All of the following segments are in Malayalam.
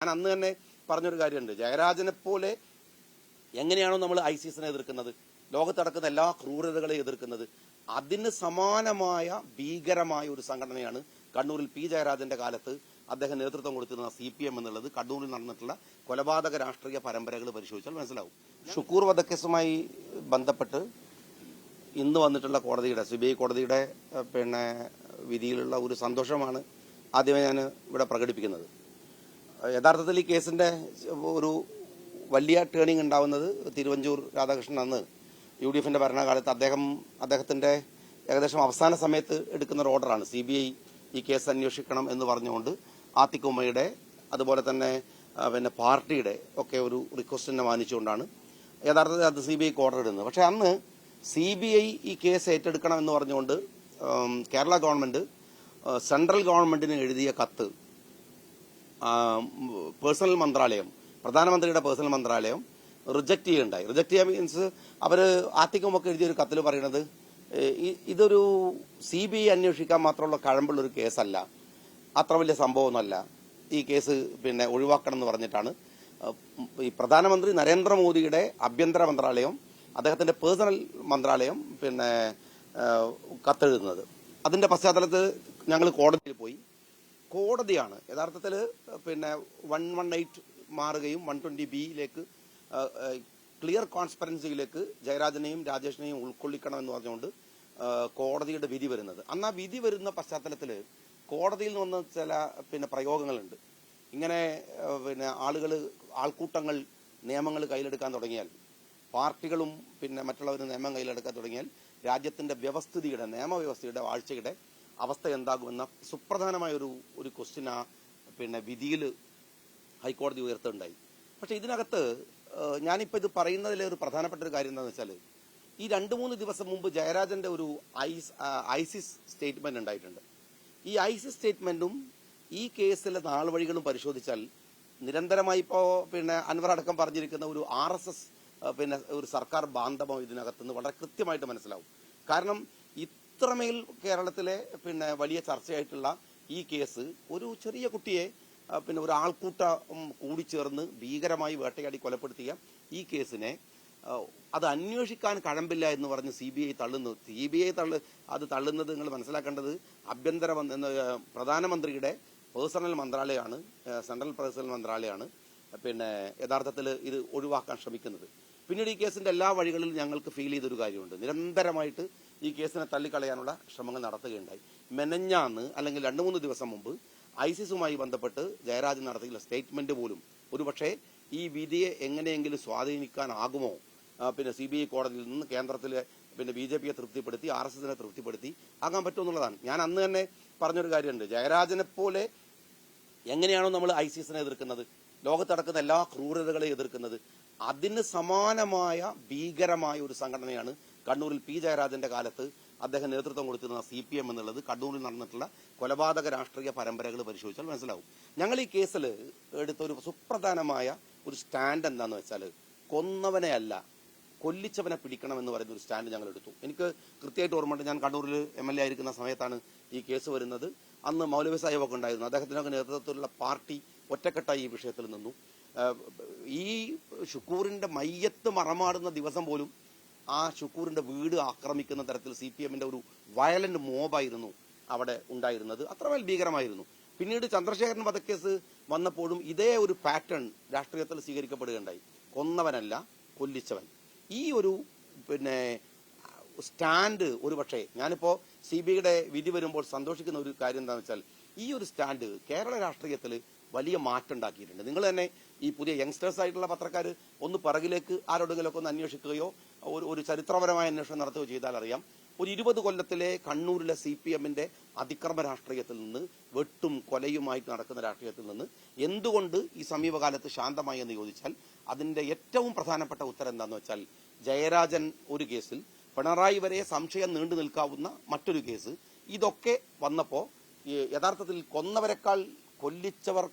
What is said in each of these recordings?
ഞാൻ അന്ന് തന്നെ പറഞ്ഞൊരു കാര്യമുണ്ട്. ജയരാജനെ പോലെ എങ്ങനെയാണോ നമ്മൾ ഐസിസിനെ എതിർക്കുന്നത്, ലോകത്തടക്കുന്ന എല്ലാ ക്രൂരതകളെയും എതിർക്കുന്നത്, അതിന് സമാനമായ ഭീകരമായ ഒരു സംഘടനയാണ് കണ്ണൂരിൽ പി ജയരാജന്റെ കാലത്ത് അദ്ദേഹം നേതൃത്വം കൊടുത്തിരുന്ന CPM എന്നുള്ളത്. കണ്ണൂരിൽ നടന്നിട്ടുള്ള കൊലപാതക രാഷ്ട്രീയ പരമ്പരകൾ പരിശോധിച്ചാൽ മനസ്സിലാവും. ഷുക്കൂർ വധക്കേസുമായി ബന്ധപ്പെട്ട് ഇന്ന് വന്നിട്ടുള്ള കോടതിയുടെ CBI കോടതിയുടെ വിധിയിലുള്ള ഒരു സന്തോഷമാണ് ആദ്യമേ ഞാൻ ഇവിടെ പ്രകടിപ്പിക്കുന്നത്. യഥാർത്ഥത്തിൽ ഈ കേസിന്റെ ഒരു വലിയ ടേണിംഗ് ഉണ്ടാവുന്നത് തിരുവഞ്ചൂർ രാധാകൃഷ്ണൻ അന്ന് UDFന്റെ ഭരണകാലത്ത് അദ്ദേഹത്തിന്റെ ഏകദേശം അവസാന സമയത്ത് എടുക്കുന്ന ഒരു ഓർഡറാണ്. CBI ഈ കേസ് അന്വേഷിക്കണം എന്ന് പറഞ്ഞുകൊണ്ട് ആത്തിഖ് ഉമ്മയുടെ അതുപോലെ തന്നെ പാർട്ടിയുടെ ഒക്കെ ഒരു റിക്വസ്റ്റിനെ മാനിച്ചുകൊണ്ടാണ് യഥാർത്ഥത്തിൽ അത് CBI ഓർഡർ ഇടുന്നത്. പക്ഷെ അന്ന് CBI ഈ കേസ് ഏറ്റെടുക്കണം എന്ന് പറഞ്ഞുകൊണ്ട് കേരള ഗവൺമെന്റ് സെൻട്രൽ ഗവൺമെന്റിന് എഴുതിയ കത്ത് പേഴ്സണൽ മന്ത്രാലയം, പ്രധാനമന്ത്രിയുടെ പേഴ്സണൽ മന്ത്രാലയം റിജക്ട് ചെയ്യുകയുണ്ടായി. റിജക്ട് ചെയ്യാൻ മീൻസ് അവർ ആത്തിക്കുമൊക്കെ എഴുതിയൊരു കത്തിൽ പറയുന്നത് ഇതൊരു CBI അന്വേഷിക്കാൻ മാത്രമുള്ള കഴമ്പുള്ളൊരു കേസല്ല, അത്ര വലിയ സംഭവമൊന്നുമല്ല, ഈ കേസ് ഒഴിവാക്കണം എന്ന് പറഞ്ഞിട്ടാണ് ഈ പ്രധാനമന്ത്രി നരേന്ദ്രമോദിയുടെ ആഭ്യന്തര മന്ത്രാലയം അദ്ദേഹത്തിന്റെ പേഴ്സണൽ മന്ത്രാലയം കത്തെഴുതുന്നത്. അതിന്റെ പശ്ചാത്തലത്തിൽ ഞങ്ങൾ കോടതിയിൽ പോയി. കോടതിയാണ് യഥാർത്ഥത്തിൽ 118 മാറുകയും 120B ക്ലിയർ കോൺസ്പെറൻസിയിലേക്ക് ജയരാജനെയും രാജേഷിനെയും ഉൾക്കൊള്ളിക്കണമെന്ന് പറഞ്ഞുകൊണ്ട് കോടതിയുടെ വിധി വരുന്നത്. അന്ന് ആ വിധി വരുന്ന പശ്ചാത്തലത്തിൽ കോടതിയിൽ നിന്ന് വന്ന ചില പ്രയോഗങ്ങളുണ്ട്. ഇങ്ങനെ ആൾക്കൂട്ടങ്ങൾ നിയമങ്ങൾ കയ്യിലെടുക്കാൻ തുടങ്ങിയാൽ, പാർട്ടികളും മറ്റുള്ളവർ നിയമം കയ്യിലെടുക്കാൻ തുടങ്ങിയാൽ രാജ്യത്തിന്റെ വ്യവസ്ഥിതിയുടെ, നിയമവ്യവസ്ഥയുടെ വാഴ്ചയുടെ അവസ്ഥ എന്താകുമെന്ന സുപ്രധാനമായ ഒരു ക്വസ്റ്റ്യൻ ആ വിധിയിൽ ഹൈക്കോടതി ഉയർത്തുണ്ടായി. പക്ഷെ ഇതിനകത്ത് ഞാനിപ്പോൾ ഇത് പറയുന്നതിലെ ഒരു പ്രധാനപ്പെട്ട ഒരു കാര്യം എന്താണെന്ന് വെച്ചാൽ, ഈ 2-3 ദിവസം മുമ്പ് ജയരാജന്റെ ഒരു ഐസിസ് സ്റ്റേറ്റ്മെന്റ് ഉണ്ടായിട്ടുണ്ട്. ഈ ഐസിസ് സ്റ്റേറ്റ്മെന്റും ഈ കേസിലെ നാൾവഴികളും പരിശോധിച്ചാൽ നിരന്തരമായി ഇപ്പോൾ അൻവർ അടക്കം പറഞ്ഞിരിക്കുന്ന ഒരു RSS ഒരു സർക്കാർ ബാന്ധവം ഇതിനകത്തുനിന്ന് വളരെ കൃത്യമായിട്ട് മനസ്സിലാവും. കാരണം ഇത്രമേൽ കേരളത്തിലെ വലിയ ചർച്ചയായിട്ടുള്ള ഈ കേസ് ഒരു ചെറിയ കുട്ടിയെ ഒരു ആൾക്കൂട്ടം കൂടിച്ചേർന്ന് ഭീകരമായി വേട്ടയാടി കൊലപ്പെടുത്തിയ ഈ കേസിനെ അത് അന്വേഷിക്കാൻ കഴമ്പില്ല എന്ന് പറഞ്ഞ് CBI തള്ളുന്നു. അത് തള്ളുന്നത് നിങ്ങൾ മനസ്സിലാക്കേണ്ടത് പ്രധാനമന്ത്രിയുടെ പേഴ്സണൽ മന്ത്രാലയമാണ്, സെൻട്രൽ പേഴ്സണൽ മന്ത്രാലയമാണ് യഥാർത്ഥത്തിൽ ഇത് ഒഴിവാക്കാൻ ശ്രമിക്കുന്നത്. പിന്നീട് ഈ കേസിന്റെ എല്ലാ വഴികളിലും ഞങ്ങൾക്ക് ഫീൽ ചെയ്തൊരു കാര്യമുണ്ട്. നിരന്തരമായിട്ട് ഈ കേസിനെ തള്ളിക്കളയാനുള്ള ശ്രമങ്ങൾ നടത്തുകയുണ്ടായി. മെനഞ്ഞാന്ന് അല്ലെങ്കിൽ 2-3 ദിവസം മുമ്പ് ഐസിസുമായി ബന്ധപ്പെട്ട് ജയരാജൻ നടത്തിയുള്ള സ്റ്റേറ്റ്മെന്റ് പോലും ഒരുപക്ഷെ ഈ വിധിയെ എങ്ങനെയെങ്കിലും സ്വാധീനിക്കാനാകുമോ, CBI കോടതിയിൽ നിന്ന് കേന്ദ്രത്തിലെ BJPയെ തൃപ്തിപ്പെടുത്തി RSSനെ തൃപ്തിപ്പെടുത്തി ആകാൻ പറ്റുമെന്നുള്ളതാണ്. ഞാൻ അന്ന് തന്നെ പറഞ്ഞൊരു കാര്യമുണ്ട്. ജയരാജനെ പോലെ എങ്ങനെയാണോ നമ്മൾ ഐസിസിനെ എതിർക്കുന്നത്, ലോകത്തടക്കുന്ന എല്ലാ ക്രൂരതകളെയും എതിർക്കുന്നത്, അതിന് സമാനമായ ഭീകരമായ ഒരു സംഘടനയാണ് കണ്ണൂരിൽ പി ജയരാജന്റെ കാലത്ത് അദ്ദേഹം നേതൃത്വം കൊടുത്തിരുന്ന CPM എന്നുള്ളത്. കണ്ണൂരിൽ നടന്നിട്ടുള്ള കൊലപാതക രാഷ്ട്രീയ പരമ്പരകൾ പരിശോധിച്ചാൽ മനസ്സിലാവും. ഞങ്ങൾ ഈ കേസിൽ എടുത്ത ഒരു സുപ്രധാനമായ ഒരു സ്റ്റാൻഡ് എന്താന്ന് വെച്ചാൽ, കൊന്നവനെ അല്ല കൊല്ലിച്ചവനെ പിടിക്കണമെന്ന് പറയുന്ന ഒരു സ്റ്റാൻഡ് ഞങ്ങൾ എടുത്തു. എനിക്ക് കൃത്യമായിട്ട് ഓർമ്മയുണ്ട്, ഞാൻ കണ്ണൂരിൽ MLA ആയിരിക്കുന്ന സമയത്താണ് ഈ കേസ് വരുന്നത്. അന്ന് മൗലവി സാഹിബൊക്കെ ഉണ്ടായിരുന്നു. അദ്ദേഹത്തിനൊക്കെ നേതൃത്വത്തിലുള്ള പാർട്ടി ഒറ്റക്കെട്ടായി ഈ വിഷയത്തിൽ നിന്നു. ഈ ഷുക്കൂറിന്റെ മയ്യത്ത് മറമാടുന്ന ദിവസം പോലും ആ ഷുക്കൂറിന്റെ വീട് ആക്രമിക്കുന്ന തരത്തിൽ CPMന്റെ ഒരു വയലന്റ് മോബായിരുന്നു അവിടെ ഉണ്ടായിരുന്നത്. അത്രമേൽ ഭീകരമായിരുന്നു. പിന്നീട് ചന്ദ്രശേഖരൻ വധക്കേസ് വന്നപ്പോഴും ഇതേ ഒരു പാറ്റേൺ രാഷ്ട്രീയത്തിൽ സ്വീകരിക്കപ്പെടുകയുണ്ടായി. കൊന്നവനല്ല കൊല്ലിച്ചവൻ. ഈ ഒരു സ്റ്റാൻഡ് ഒരുപക്ഷെ ഞാനിപ്പോ CBIയുടെ വിധി വരുമ്പോൾ സന്തോഷിക്കുന്ന ഒരു കാര്യം എന്താണെന്ന് വെച്ചാൽ, ഈ ഒരു സ്റ്റാൻഡ് കേരള രാഷ്ട്രീയത്തിൽ വലിയ മാറ്റം ഉണ്ടാക്കിയിട്ടുണ്ട്. നിങ്ങൾ തന്നെ ഈ പുതിയ യങ്സ്റ്റേഴ്സ് ആയിട്ടുള്ള പത്രക്കാർ ഒന്ന് പിറകിലേക്ക് ആരോടെങ്കിലുമൊക്കെ ഒന്ന് അന്വേഷിക്കുകയോ ഒരു ചരിത്രപരമായ അന്വേഷണം നടത്തുകയോ ചെയ്താൽ അറിയാം, ഒരു 20 കൊല്ലത്തിലെ കണ്ണൂരിലെ CPMന്റെ അതിക്രമ രാഷ്ട്രീയത്തിൽ നിന്ന്, വെട്ടും കൊലയുമായിട്ട് നടക്കുന്ന രാഷ്ട്രീയത്തിൽ നിന്ന് എന്തുകൊണ്ട് ഈ സമീപകാലത്ത് ശാന്തമായി എന്ന് ചോദിച്ചാൽ അതിന്റെ ഏറ്റവും പ്രധാനപ്പെട്ട ഉത്തരം എന്താണെന്ന് വെച്ചാൽ, ജയരാജൻ ഒരു കേസിൽ, പിണറായി വരെ സംശയം നീണ്ടു നിൽക്കാവുന്ന മറ്റൊരു കേസ്, ഇതൊക്കെ വന്നപ്പോൾ യഥാർത്ഥത്തിൽ കൊന്നവരെക്കാൾ കൊല്ലിച്ചവർ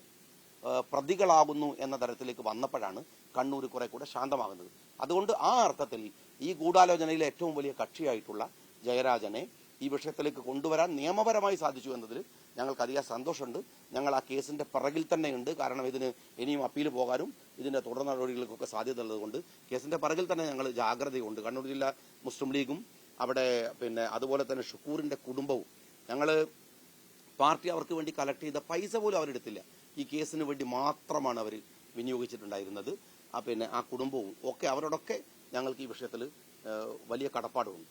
പ്രതികളാകുന്നു എന്ന തരത്തിലേക്ക് വന്നപ്പോഴാണ് കണ്ണൂർ കുറെ കൂടെ ശാന്തമാകുന്നത്. അതുകൊണ്ട് ആ അർത്ഥത്തിൽ ഈ ഗൂഢാലോചനയിലെ ഏറ്റവും വലിയ കക്ഷിയായിട്ടുള്ള ജയരാജനെ ഈ വിഷയത്തിലേക്ക് കൊണ്ടുവരാൻ നിയമപരമായി സാധിച്ചു എന്നതിൽ ഞങ്ങൾക്ക് അധികം സന്തോഷമുണ്ട്. ഞങ്ങൾ ആ കേസിന്റെ പിറകിൽ തന്നെയുണ്ട്. കാരണം ഇതിന് ഇനിയും അപ്പീൽ പോകാനും ഇതിന്റെ തുടർ നടപടികൾക്കൊക്കെ സാധ്യത ഉള്ളതുകൊണ്ട് കേസിന്റെ പിറകിൽ തന്നെ ഞങ്ങൾ ജാഗ്രതയുണ്ട്. കണ്ണൂർ ജില്ലാ മുസ്ലിം ലീഗും അവിടെ അതുപോലെ തന്നെ ഷുക്കൂറിന്റെ കുടുംബവും ഞങ്ങൾ പാർട്ടി അവർക്ക് വേണ്ടി കളക്ട് ചെയ്ത പൈസ പോലും അവരെടുത്തില്ല. ഈ കേസിന് വേണ്ടി മാത്രമാണ് അവർ വിനിയോഗിച്ചിട്ടുണ്ടായിരുന്നത്. ആ കുടുംബവും ഒക്കെ അവരോടൊക്കെ ഞങ്ങൾക്ക് ഈ വിഷയത്തിൽ വലിയ കടപ്പാടുമുണ്ട്.